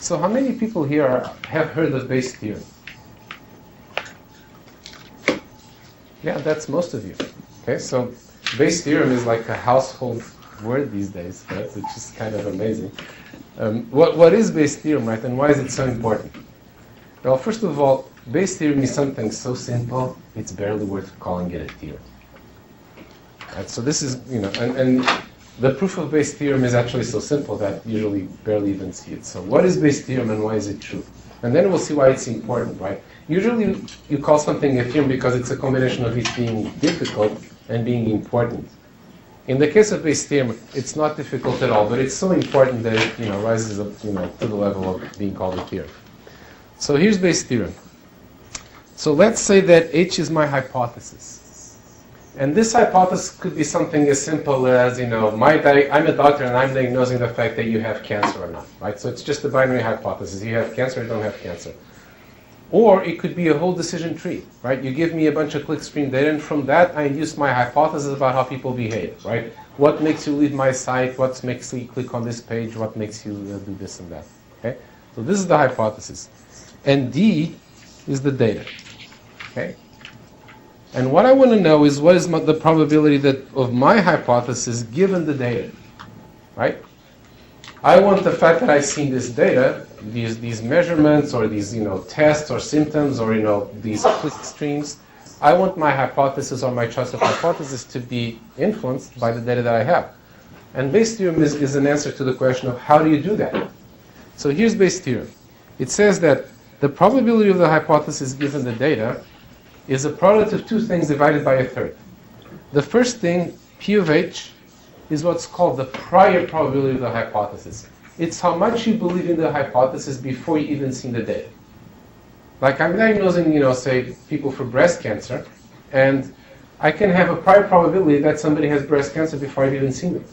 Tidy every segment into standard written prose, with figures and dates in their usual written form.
So how many people here have heard of Bayes' theorem? Yeah, that's most of you. Okay, so Bayes' theorem is like a household word these days, right? Which is kind of amazing. What is Bayes' theorem, right? And why is it so important? Well, first of all, Bayes' theorem is something so simple, it's barely worth calling it a theorem. Right? So this is, and the proof of Bayes' theorem is actually so simple that you usually barely even see it. So what is Bayes' theorem and why is it true? And then we'll see why it's important, right? Usually you call something a theorem because it's a combination of it being difficult and being important. In the case of Bayes' theorem, it's not difficult at all, but it's so important that it rises up to the level of being called a theorem. So here's Bayes' theorem. So let's say that H is my hypothesis. And this hypothesis could be something as simple as, I'm a doctor and I'm diagnosing the fact that you have cancer or not, right? So it's just a binary hypothesis. You have cancer or you don't have cancer. Or it could be a whole decision tree, right? You give me a bunch of clickstream data, and from that I induce my hypothesis about how people behave, right? What makes you leave my site? What makes you click on this page? What makes you do this and that, okay? So this is the hypothesis. And D is the data, okay? And what I want to know is what is the probability of my hypothesis given the data, right? I want the fact that I've seen this data, these measurements or these tests or symptoms or these click streams. I want my hypothesis or my choice of hypothesis to be influenced by the data that I have. And Bayes' theorem is an answer to the question of how do you do that? So here's Bayes' theorem. It says that the probability of the hypothesis given the data is a product of two things divided by a third. The first thing, P of H, is what's called the prior probability of the hypothesis. It's how much you believe in the hypothesis before you even see the data. Like I'm diagnosing, say, people for breast cancer, and I can have a prior probability that somebody has breast cancer before I've even seen them.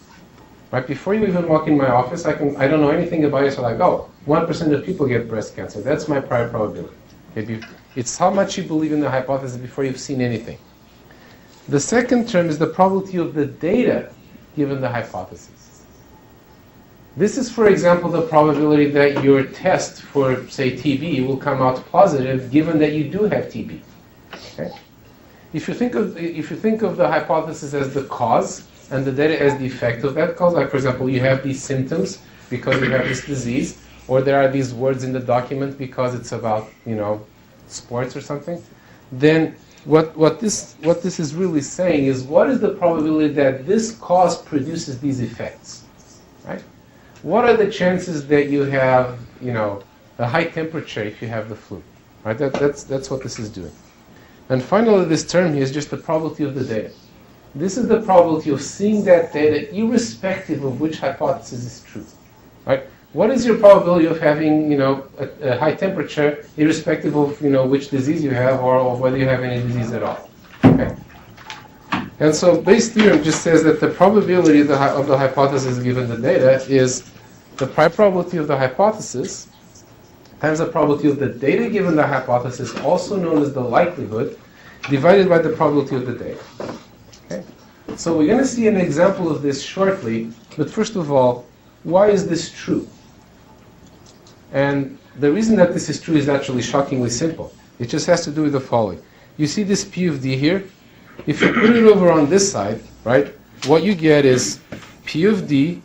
Right? Before you even walk in my office, I don't know anything about it, so like, 1% of people get breast cancer. That's my prior probability. Okay? It's how much you believe in the hypothesis before you've seen anything. The second term is the probability of the data given the hypothesis. This is, for example, the probability that your test for, say, TB will come out positive given that you do have TB. Okay? If you think of the hypothesis as the cause and the data as the effect of that cause, like, for example, you have these symptoms because you have this disease, or there are these words in the document because it's about, sports or something, then what this is really saying is what is the probability that this cause produces these effects, right? What are the chances that you have, a high temperature if you have the flu, right? That's what this is doing. And finally, this term here is just the probability of the data. This is the probability of seeing that data irrespective of which hypothesis is true, right? What is your probability of having, a high temperature, irrespective of, which disease you have or of whether you have any disease at all? Okay. And so Bayes' theorem just says that the probability of the hypothesis given the data is the prior probability of the hypothesis times the probability of the data given the hypothesis, also known as the likelihood, divided by the probability of the data. Okay. So we're going to see an example of this shortly, but first of all, why is this true? And the reason that this is true is actually shockingly simple. It just has to do with the following. You see this P of D here? If you put it over on this side, right, what you get is P of D,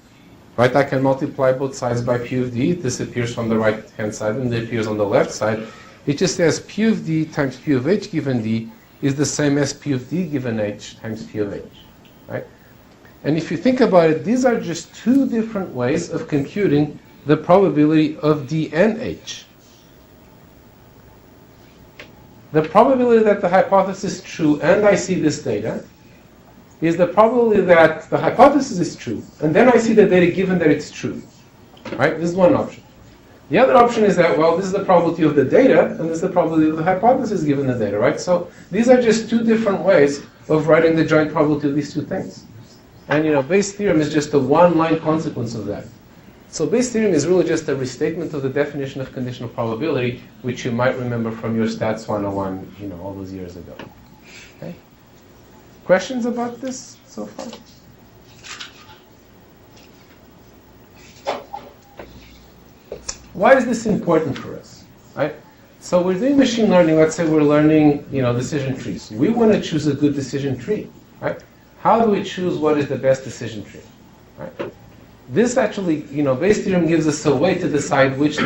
right? I can multiply both sides by P of D. This appears from the right-hand side and it appears on the left side. It just says P of D times P of H given D is the same as P of D given H times P of H, right? And if you think about it, these are just two different ways of computing the probability of D and H. The probability that the hypothesis is true and I see this data is the probability that the hypothesis is true and then I see the data given that it's true. Right? This is one option. The other option is that, well, this is the probability of the data and this is the probability of the hypothesis given the data, right? So these are just two different ways of writing the joint probability of these two things. And Bayes' theorem is just a one-line consequence of that. So Bayes' theorem is really just a restatement of the definition of conditional probability, which you might remember from your Stats 101, all those years ago. Okay? Questions about this so far? why is this important for us? Right? So we're doing machine learning. Let's say we're learning, decision trees. We want to choose a good decision tree. Right? How do we choose what is the best decision tree? Right? This actually, Bayes' theorem gives us a way to decide which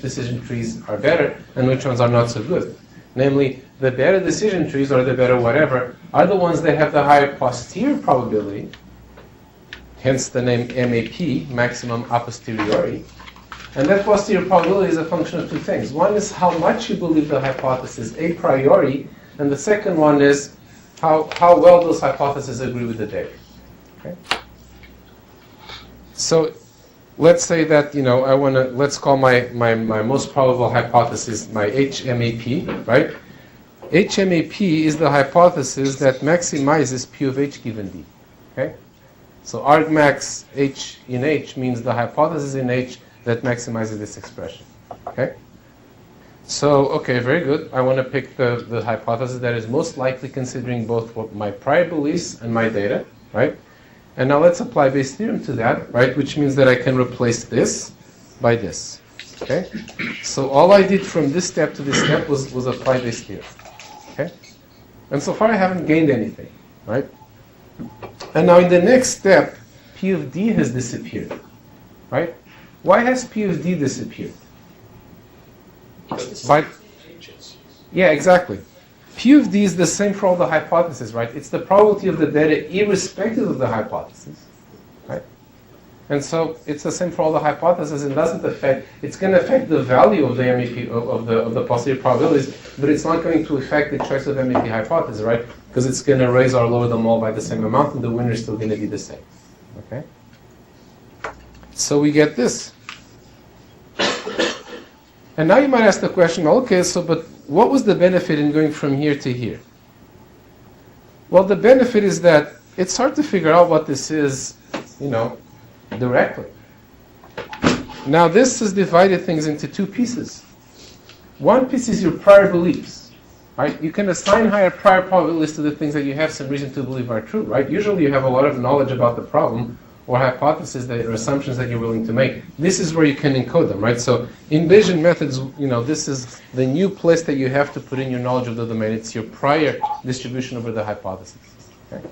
decision trees are better and which ones are not so good. Namely, the better decision trees, or the better whatever, are the ones that have the higher posterior probability, hence the name MAP, maximum a posteriori. And that posterior probability is a function of two things. One is how much you believe the hypothesis a priori, and the second one is how well those hypotheses agree with the data. Okay? So let's say that, let's call my most probable hypothesis my HMAP, right? HMAP is the hypothesis that maximizes P of H given D, okay? So argmax H in H means the hypothesis in H that maximizes this expression, okay? So, okay, very good. I want to pick the hypothesis that is most likely considering both my prior beliefs and my data, right? And now let's apply Bayes' theorem to that, right? Which means that I can replace this by this, okay? So all I did from this step to this step was apply Bayes' theorem, okay? And so far I haven't gained anything, right? And now in the next step, P of D has disappeared, right? Why has P of D disappeared? Yeah, exactly. P of D is the same for all the hypotheses, right? It's the probability of the data irrespective of the hypothesis, right? And so it's the same for all the hypotheses and doesn't affect, it's going to affect the value of the MEP, of the posterior probabilities, but it's not going to affect the choice of MEP hypothesis, right? Because it's going to raise or lower them all by the same amount and the winner is still going to be the same, okay? So we get this. And now you might ask the question, okay, but what was the benefit in going from here to here? Well, the benefit is that it's hard to figure out what this is, directly. Now this has divided things into two pieces. One piece is your prior beliefs, right? You can assign higher prior probabilities to the things that you have some reason to believe are true, right? Usually you have a lot of knowledge about the problem, or hypotheses or assumptions that you're willing to make. This is where you can encode them, right? So in Bayesian methods, this is the new place that you have to put in your knowledge of the domain. It's your prior distribution over the hypothesis. Okay?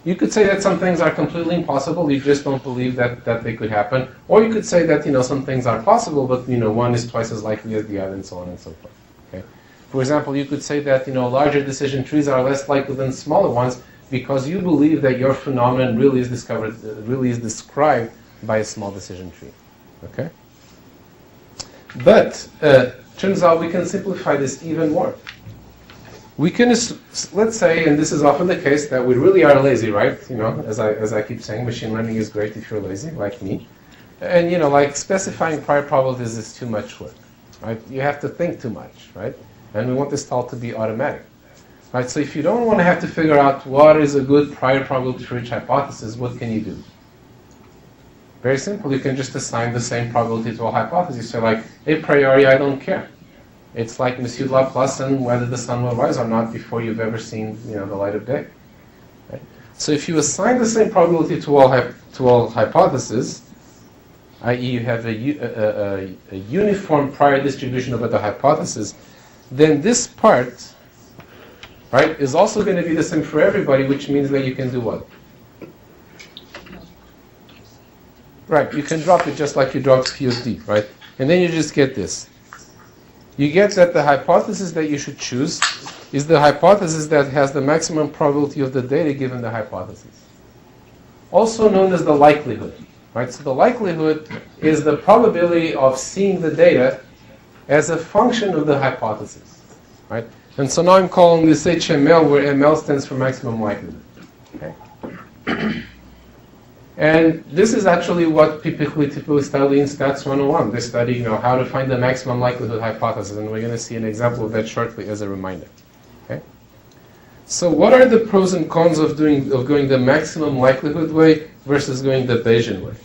You could say that some things are completely impossible. You just don't believe that they could happen. Or you could say that some things are possible, but one is twice as likely as the other, and so on and so forth. Okay? For example, you could say that larger decision trees are less likely than smaller ones, because you believe that your phenomenon really is described by a small decision tree. Okay? But turns out we can simplify this even more. We can, let's say, and this is often the case, that we really are lazy, right? As I keep saying, machine learning is great if you're lazy, like me. And like specifying prior probabilities is too much work, right? You have to think too much, right? And we want this all to be automatic. Right, so if you don't want to have to figure out what is a good prior probability for each hypothesis, what can you do? Very simple. You can just assign the same probability to all hypotheses. So like, a priori, I don't care. It's like Monsieur Laplace and whether the sun will rise or not before you've ever seen the light of day. Right? So if you assign the same probability to all hypotheses, i.e. you have a uniform prior distribution over the hypothesis, then this part, right, is also going to be the same for everybody, which means that you can do what? Right, you can drop it just like you dropped P of D, right? And then you just get this. You get that the hypothesis that you should choose is the hypothesis that has the maximum probability of the data given the hypothesis. Also known as the likelihood, right? So the likelihood is the probability of seeing the data as a function of the hypothesis, right? And so now I'm calling this HML, where ML stands for maximum likelihood. Okay? And this is actually what typically study in Stats 101. They study, how to find the maximum likelihood hypothesis, and we're going to see an example of that shortly as a reminder. Okay? So what are the pros and cons of going the maximum likelihood way versus going the Bayesian way?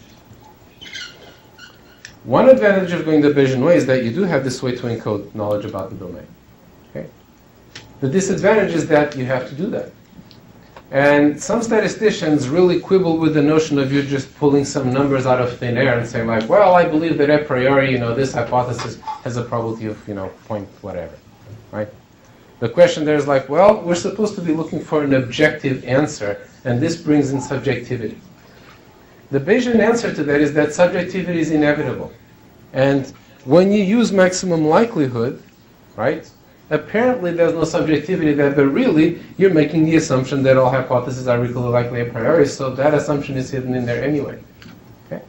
One advantage of going the Bayesian way is that you do have this way to encode knowledge about the domain. Okay? The disadvantage is that you have to do that. And some statisticians really quibble with the notion of you just pulling some numbers out of thin air and saying like, well, I believe that a priori, this hypothesis has a probability of, point whatever, right? The question there is like, well, we're supposed to be looking for an objective answer, and this brings in subjectivity. The Bayesian answer to that is that subjectivity is inevitable. And when you use maximum likelihood, right, apparently there's no subjectivity there, but really you're making the assumption that all hypotheses are equally likely a priori, so that assumption is hidden in there anyway. Okay?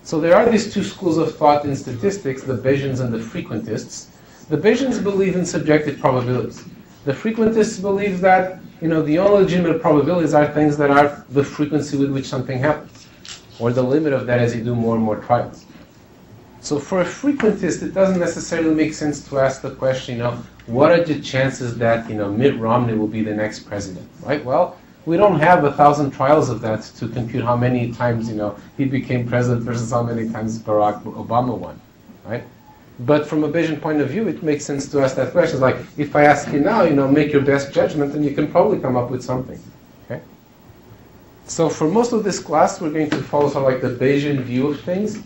So there are these two schools of thought in statistics, the Bayesians and the frequentists. The Bayesians believe in subjective probabilities. The frequentists believe that the only legitimate probabilities are things that are the frequency with which something happens, or the limit of that as you do more and more trials. So for a frequentist, it doesn't necessarily make sense to ask the question, what are the chances that, Mitt Romney will be the next president, right? Well, we don't have 1,000 trials of that to compute how many times, he became president versus how many times Barack Obama won, right? But from a Bayesian point of view, it makes sense to ask that question. Like, if I ask you now, make your best judgment, and you can probably come up with something, okay? So for most of this class, we're going to follow sort of like the Bayesian view of things.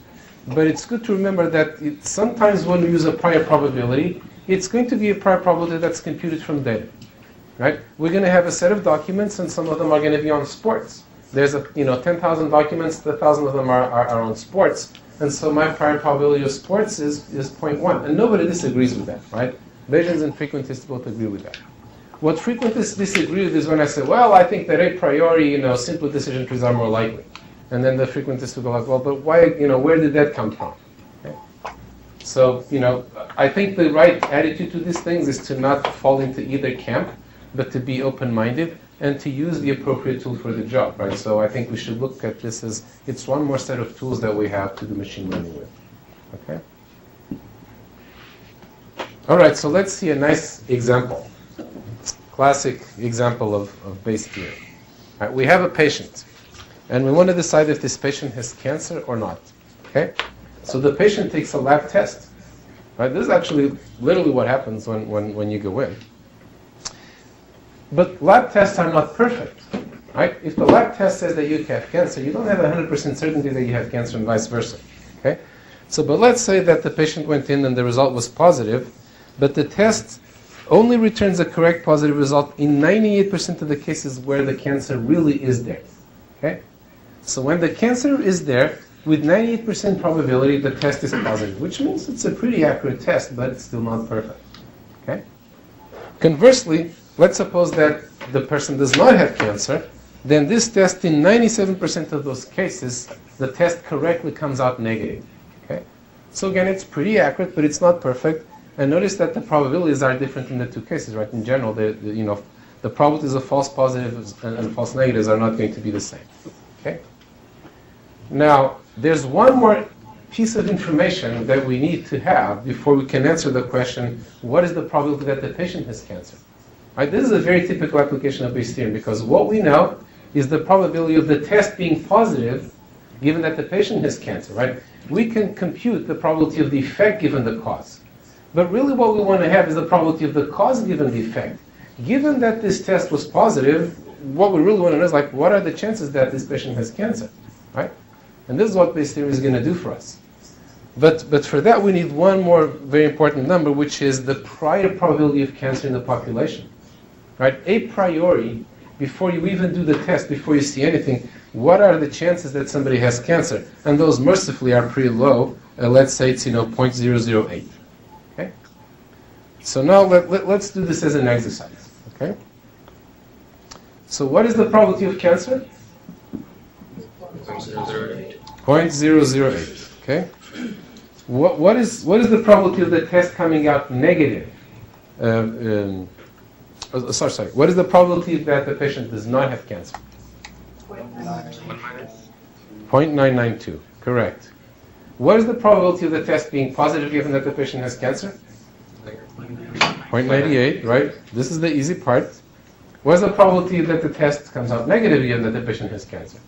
But it's good to remember that sometimes when we use a prior probability, it's going to be a prior probability that's computed from data, right? We're going to have a set of documents, and some of them are going to be on sports. There's 10,000 documents, 1,000 of them are on sports, and so my prior probability of sports is 0.1, and nobody disagrees with that, right? Bayesians and frequentists both agree with that. What frequentists disagree with is when I say, well, I think that a priori, simple decision trees are more likely. And then the frequentists will go like, well, but why, where did that come from? Okay. So, I think the right attitude to these things is to not fall into either camp, but to be open-minded and to use the appropriate tool for the job, right? So I think we should look at this as it's one more set of tools that we have to do machine learning with. Okay? All right, so let's see a nice example. Classic example of Bayes' theory. All right, we have a patient. And we want to decide if this patient has cancer or not. Okay? So the patient takes a lab test. Right? This is actually literally what happens when you go in. But lab tests are not perfect. Right? If the lab test says that you have cancer, you don't have 100% certainty that you have cancer and vice versa. Okay? So, but let's say that the patient went in and the result was positive, but the test only returns a correct positive result in 98% of the cases where the cancer really is there. Okay? So when the cancer is there, with 98% probability, the test is positive, which means it's a pretty accurate test, but it's still not perfect. Okay? Conversely, let's suppose that the person does not have cancer, then this test, in 97% of those cases, the test correctly comes out negative. Okay? So again, it's pretty accurate, but it's not perfect. And notice that the probabilities are different in the two cases, right? In general, the probabilities of false positives and false negatives are not going to be the same. Okay? Now, there's one more piece of information that we need to have before we can answer the question, what is the probability that the patient has cancer? Right? This is a very typical application of Bayes' theorem, because what we know is the probability of the test being positive given that the patient has cancer, right? We can compute the probability of the effect given the cause. But really what we want to have is the probability of the cause given the effect. Given that this test was positive, what we really want to know is like, what are the chances that this patient has cancer, right? And this is what Bayes' theory is going to do for us. But for that, we need one more very important number, which is the prior probability of cancer in the population. Right? A priori, before you even do the test, before you see anything, what are the chances that somebody has cancer? And those mercifully are pretty low. Let's say it's 0.008. Okay? So now let's do this as an exercise. Okay? So what is the probability of cancer? 0.008. Okay. What is the probability of the test coming out negative? Sorry. What is the probability that the patient does not have cancer? 0.992. Correct. What is the probability of the test being positive given that the patient has cancer? 0.98. Right. This is the easy part. What is the probability that the test comes out negative given that the patient has cancer?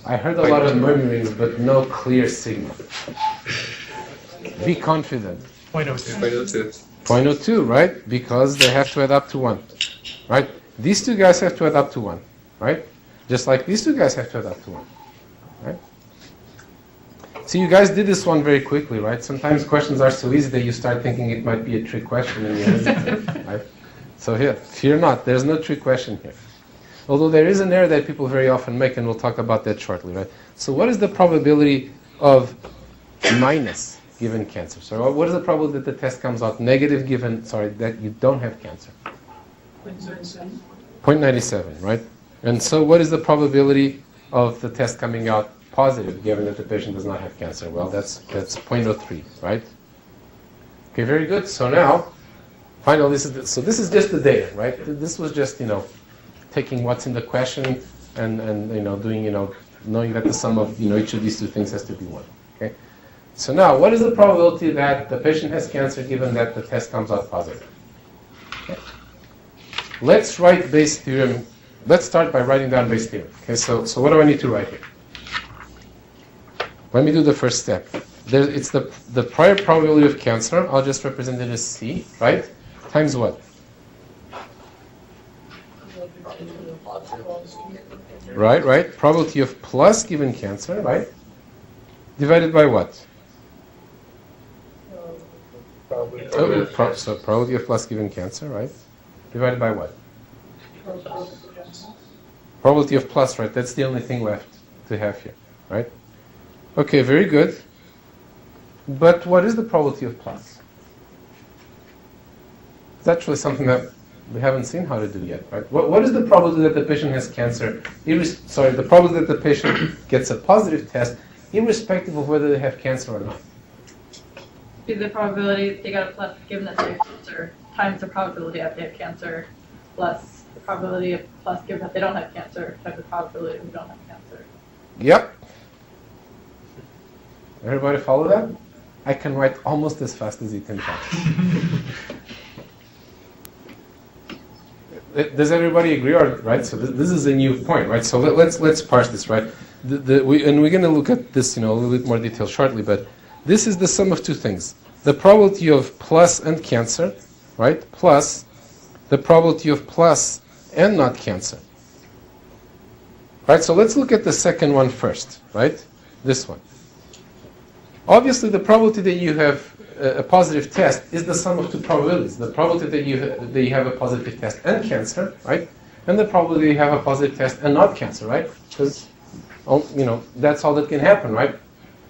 I heard a lot of murmurings, but no clear signal. Be confident. 0.02. 0.02, right? Because they have to add up to 1, right? These two guys have to add up to 1, right? Just like these two guys have to add up to 1, right? So you guys did this one very quickly, right? Sometimes questions are so easy that you start thinking it might be a trick question in the end, right? So here, fear not, there's no trick question here. Although there is an error that people very often make, and we'll talk about that shortly, right? So what is the probability of minus given cancer? So what is the probability that the test comes out negative given, that you don't have cancer? 0.97. 0.97, right? And so what is the probability of the test coming out positive given that the patient does not have cancer? Well, that's 0.03, right? Okay, very good. So now, finally, this is just the data, right? This was just, taking what's in the question and doing, knowing that the sum of, each of these two things has to be 1, okay? So now, what is the probability that the patient has cancer given that the test comes out positive? Okay. Let's write Bayes' theorem. Let's start by writing down Bayes' theorem. Okay, so what do I need to write here? Let me do the first step. It's the prior probability of cancer. I'll just represent it as C, right? Times what? Right. Probability of plus given cancer, right? Divided by what? So probability of plus given cancer, right? Divided by what? Probability of plus, right? That's the only thing left to have here, right? Okay, very good. But what is the probability of plus? It's actually something that we haven't seen how to do yet, right? What is the probability that the patient has cancer? The probability that the patient gets a positive test, irrespective of whether they have cancer or not. Be the probability they got a plus given that they have cancer times the probability that they have cancer plus the probability of plus given that they don't have cancer times the probability that we don't have cancer. Yep. Everybody follow that? I can write almost as fast as you can type. Does everybody agree? Right? So this is a new point, right? So let's parse this, right? We're going to look at this, a little bit more detail shortly, but this is the sum of two things: the probability of plus and cancer, right? Plus the probability of plus and not cancer. Right? So let's look at the second one first, right? This one. Obviously, the probability that you have a positive test is the sum of two probabilities. The probability that you have a positive test and cancer, right? And the probability that you have a positive test and not cancer, right? Because, that's all that can happen, right?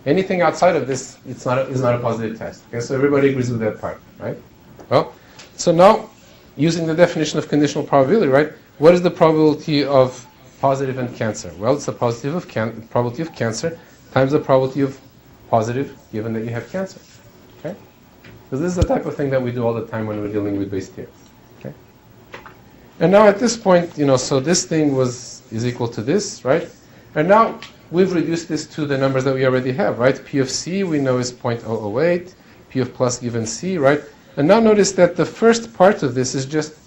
Anything outside of this, is not a positive test. Okay, so everybody agrees with that part, right? Well, so now, using the definition of conditional probability, right? What is the probability of positive and cancer? Well, it's the probability of cancer times the probability of positive given that you have cancer. Okay? Because this is the type of thing that we do all the time when we're dealing with Bayes' theorem. Okay? And now at this point, so this thing is equal to this, right? And now we've reduced this to the numbers that we already have, right? P of C we know is 0.008, P of plus given C, right? And now notice that the first part of this is just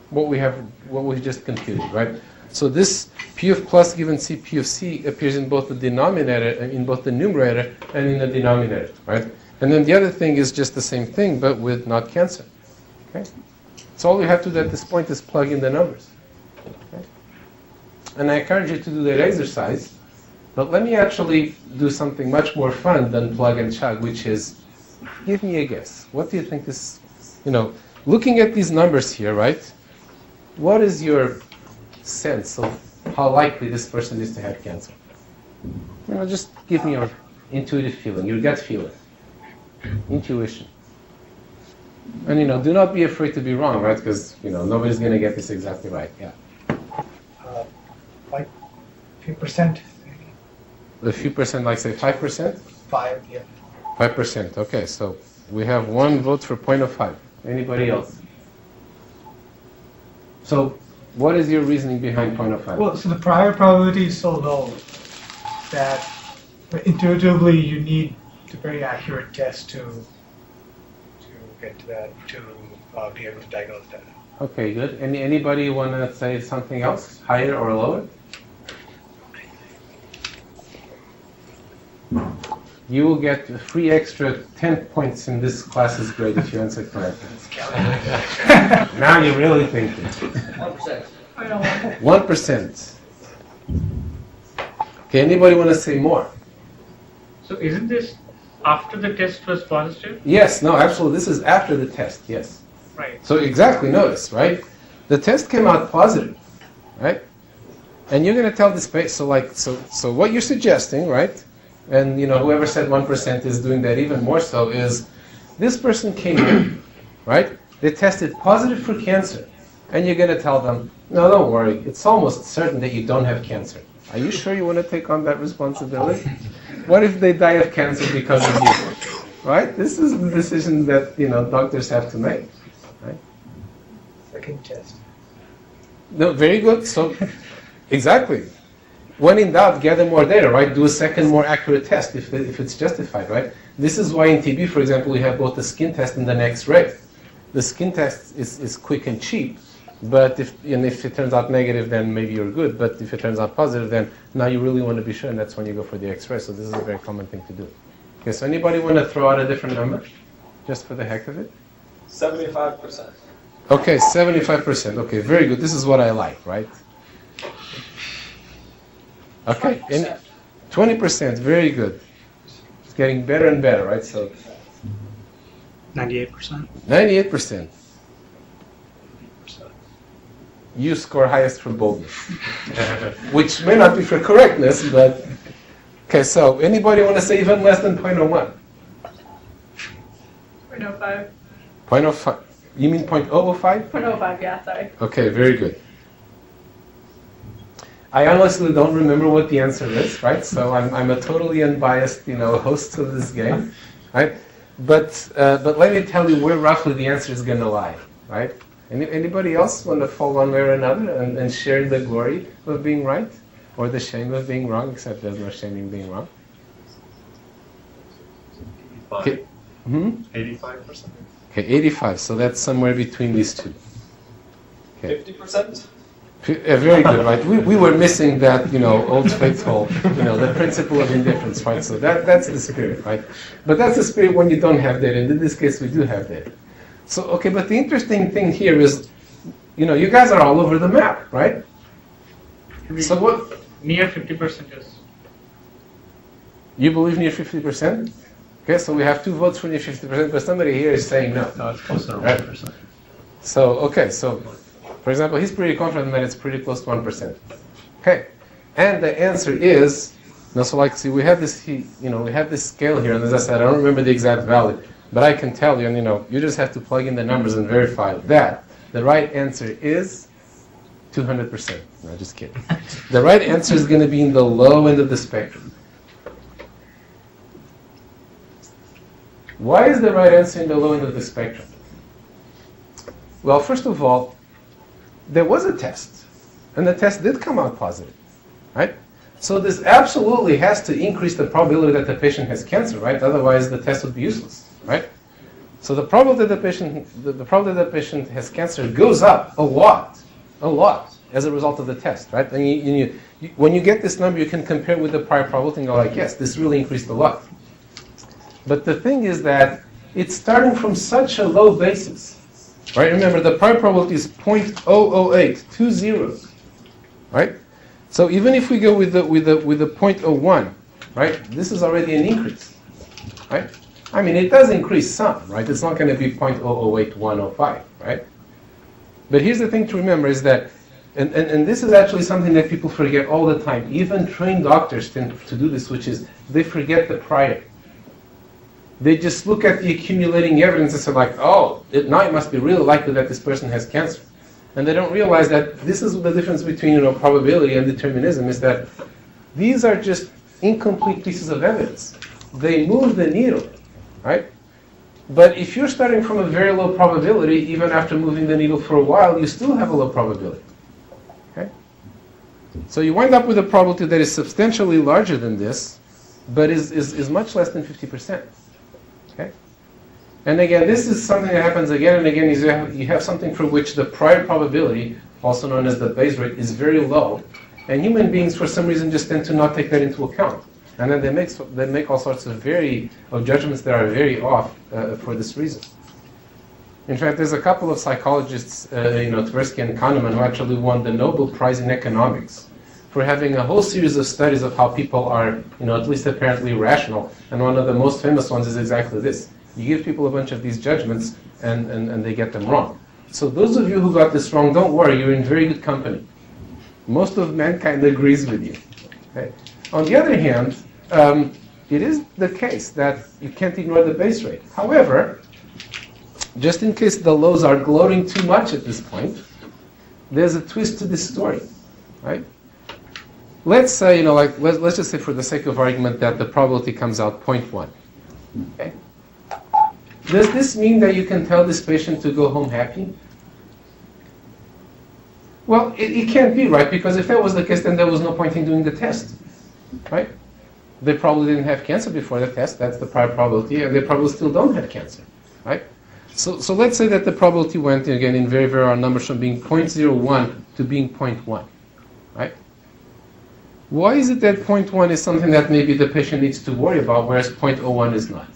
what we just computed, right? So this P of plus given C, P of C appears in both the denominator, in both the numerator and in the denominator, right? And then the other thing is just the same thing, but with not cancer. Okay? So all we have to do at this point is plug in the numbers. Okay? And I encourage you to do that exercise, but let me actually do something much more fun than plug and chug, which is, give me a guess. What do you think this, looking at these numbers here, right? What is your sense of how likely this person is to have cancer? Just give me your intuitive feeling, your gut feeling, intuition. And do not be afraid to be wrong, right? Because nobody's going to get this exactly right. Yeah. Like a few percent. A few percent, like say 5%? 5, yeah. 5%. Okay, so we have one vote for 0.05. Anybody else? So what is your reasoning behind 0.05? Well, so the prior probability is so low that intuitively you need a very accurate test to get to that, to be able to diagnose that. Okay, good. Anybody want to say something else, higher or lower? you will get a free extra 10 points in this class's grade if you answer correctly. Now you're really thinking. 1%. 1%. Okay, anybody want to say more? So isn't this after the test was positive? Yes, no, absolutely. This is after the test, yes. Right. So exactly, notice, right? The test came out positive, right? And you're going to tell this patient, so what you're suggesting, right? And whoever said 1% is doing that even more so, is this person came in, right? They tested positive for cancer. And you're going to tell them, no, don't worry, it's almost certain that you don't have cancer. Are you sure you want to take on that responsibility? What if they die of cancer because of you? Right? This is the decision that, doctors have to make. Right? Second test. No, very good. So, exactly. When in doubt, gather more data, right? Do a second, more accurate test if it's justified, right? This is why in TB, for example, we have both the skin test and the X-ray. The skin test is quick and cheap, but if it turns out negative, then maybe you're good. But if it turns out positive, then now you really want to be sure, and that's when you go for the X-ray. So this is a very common thing to do. Okay, so anybody want to throw out a different number, just for the heck of it? 75%. Okay, 75%. Okay, very good. This is what I like, right? Okay, 20%. Very good. It's getting better and better, right? So 98%. 98%. You score highest for boldness, which may not be for correctness, but okay. So anybody want to say even less than 0.01? 0.05. 0.05. You mean 0.005? 0.05, yeah, sorry. Okay, very good. I honestly don't remember what the answer is, right? So I'm a totally unbiased, host of this game, right? But let me tell you where roughly the answer is going to lie, right? Anybody else want to fall one way or another and share the glory of being right, or the shame of being wrong? Except there's no shame in being wrong. Okay. 85%. Okay, 85. So that's somewhere between these two. Okay. 50%. Very good, right? We were missing that, old faithful, the principle of indifference, right? So that's the spirit, right? But that's the spirit when you don't have data. And in this case, we do have data. So, okay, but the interesting thing here is, you guys are all over the map, right? So what? Near 50% is. You believe near 50%? Okay, so we have 2 votes for near 50%, but somebody here is saying no. No, it's closer to Right. 1%. So, okay, so, for example, he's pretty confident that it's pretty close to 1%. Okay, and the answer is, see, we have this, we have this scale here, and as I said, I don't remember the exact value, but I can tell you, and you just have to plug in the numbers and verify that the right answer is 200%. No, just kidding. The right answer is going to be in the low end of the spectrum. Why is the right answer in the low end of the spectrum? Well, first of all, there was a test, and the test did come out positive, right? So this absolutely has to increase the probability that the patient has cancer, right? Otherwise, the test would be useless, right? So the probability that the probability that the patient has cancer goes up a lot, as a result of the test, right? And when you get this number, you can compare with the prior probability and go like, yes, this really increased a lot. But the thing is that it's starting from such a low basis, right? Remember, the prior probability is 0.008, right? So even if we go with the 0.01, right? This is already an increase, right? I mean, it does increase some, right? It's not going to be 0.008105, right? But here's the thing to remember is that, and this is actually something that people forget all the time. Even trained doctors tend to do this, which is they forget the prior. They just look at the accumulating evidence and say like, now it must be really likely that this person has cancer. And they don't realize that this is the difference between probability and determinism, is that these are just incomplete pieces of evidence. They move the needle, right? But if you're starting from a very low probability, even after moving the needle for a while, you still have a low probability. Okay? So you wind up with a probability that is substantially larger than this, but is much less than 50%. Okay? And again, this is something that happens again and again. Is you have something for which the prior probability, also known as the Bayes rate, is very low. And human beings, for some reason, just tend to not take that into account. And then they make all sorts of judgments that are very off for this reason. In fact, there's a couple of psychologists, Tversky and Kahneman, who actually won the Nobel Prize in economics for having a whole series of studies of how people are, at least apparently rational. And one of the most famous ones is exactly this. You give people a bunch of these judgments, and they get them wrong. So those of you who got this wrong, don't worry, you're in very good company. Most of mankind agrees with you. Okay? On the other hand, it is the case that you can't ignore the base rate. However, just in case the lows are gloating too much at this point, there's a twist to this story, right? Let's say, let's just say for the sake of argument that the probability comes out 0.1. Okay? Does this mean that you can tell this patient to go home happy? Well, it can't be, right? Because if that was the case, then there was no point in doing the test, right? They probably didn't have cancer before the test. That's the prior probability, and they probably still don't have cancer, right? So let's say that the probability went, again, in very, very round numbers from being 0.01 to being 0.1, right? Why is it that 0.1 is something that maybe the patient needs to worry about, whereas 0.01 is not?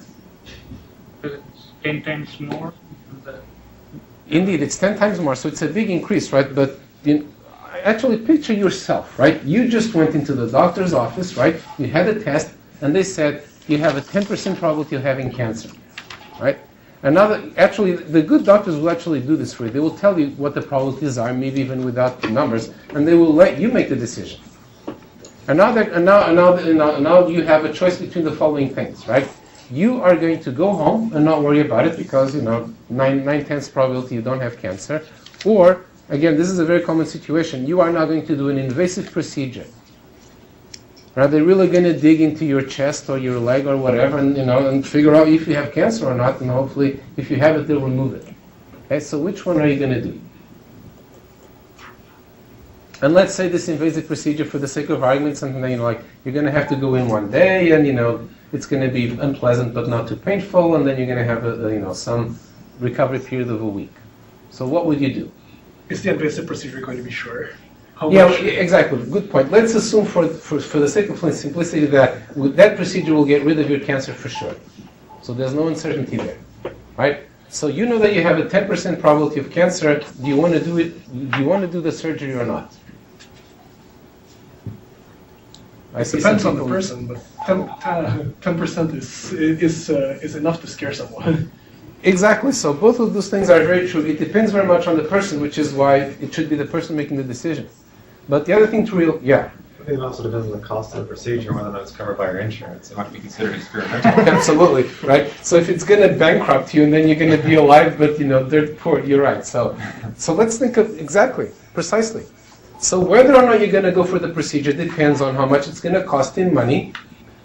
Because it's 10 times more. Indeed, it's 10 times more, so it's a big increase, right? But actually picture yourself, right? You just went into the doctor's office, right? You had a test, and they said you have a 10% probability of having cancer, right? Actually, the good doctors will actually do this for you. They will tell you what the probabilities are, maybe even without the numbers, and they will let you make the decision. And now you have a choice between the following things, right? You are going to go home and not worry about it because, 9/10 probability you don't have cancer. Or, again, this is a very common situation. You are now going to do an invasive procedure. Are they really going to dig into your chest or your leg or whatever and figure out if you have cancer or not, and hopefully if you have it, they'll remove it. Okay, so which one are you going to do? And let's say this invasive procedure, for the sake of argument, something that, you're going to have to go in one day and, it's going to be unpleasant but not too painful, and then you're going to have some recovery period of a week. So what would you do? Is the invasive procedure going to be shorter? Exactly. Good point. Let's assume for the sake of simplicity that that procedure will get rid of your cancer for sure. So there's no uncertainty there, right? So you know that you have a 10% probability of cancer. Do you want to do it? Do you want to do the surgery or not? It depends on the person, but 10% is enough to scare someone. Exactly. So both of those things are very true. It depends very much on the person, which is why it should be the person making the decision. But the other thing I think it also depends on the cost of the procedure, whether or not it's covered by your insurance. It might be considered experimental. Absolutely, right? So if it's going to bankrupt you and then you're going to be alive, but they're poor, you're right. So let's think of precisely. So whether or not you're going to go for the procedure depends on how much it's going to cost in money,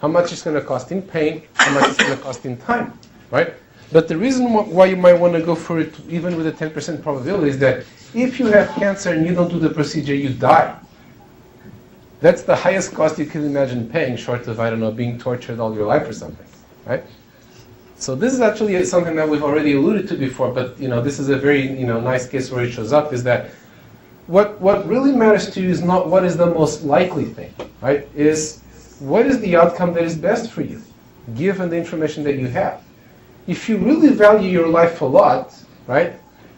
how much it's going to cost in pain, how much it's going to cost in time, right? But the reason why you might want to go for it, even with a 10% probability, is that if you have cancer and you don't do the procedure, you die. That's the highest cost you can imagine paying, short of, being tortured all your life or something, right? So this is actually something that we've already alluded to before, but, this is a very, nice case where it shows up, is that what really matters to you is not what is the most likely thing, right? Is what is the outcome that is best for you, given the information that you have. If you really value your life a lot, right,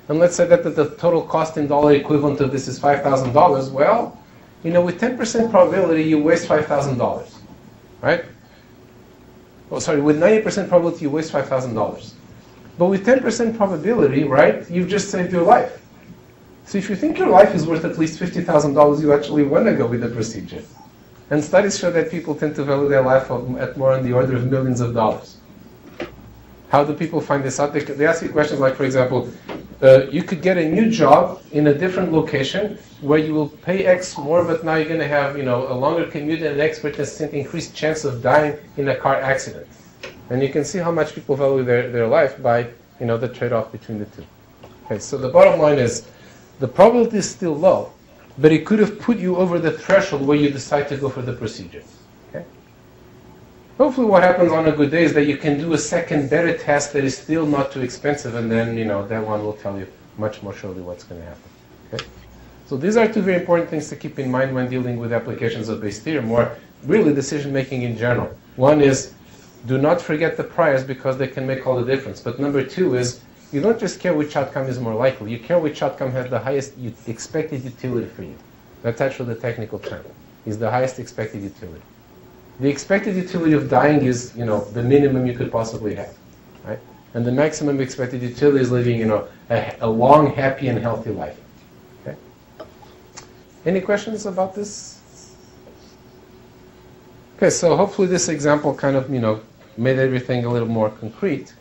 and let's say that the total cost in dollar equivalent of this is $5,000, well, with 10% probability, you waste $5,000, right? With 90% probability, you waste $5,000. But with 10% probability, right, you've just saved your life. So if you think your life is worth at least $50,000, you actually want to go with the procedure. And studies show that people tend to value their life at more on the order of millions of dollars. How do people find this out? They ask you questions like, for example, you could get a new job in a different location where you will pay X more, but now you're going to have, a longer commute and an increased chance of dying in a car accident. And you can see how much people value their life by, the trade-off between the two. Okay, so the bottom line is, the probability is still low, but it could have put you over the threshold where you decide to go for the procedure. Okay? Hopefully what happens on a good day is that you can do a second better test that is still not too expensive, and then that one will tell you much more surely what's going to happen. Okay? So these are two very important things to keep in mind when dealing with applications of Bayes' theorem, or really decision making in general. One is, do not forget the priors because they can make all the difference. But number two is, you don't just care which outcome is more likely, you care which outcome has the highest expected utility for you. That's actually the technical term, is the highest expected utility. The expected utility of dying is, the minimum you could possibly have, right? And the maximum expected utility is living, a long, happy, and healthy life. Okay? Any questions about this? Okay, so hopefully this example kind of, made everything a little more concrete.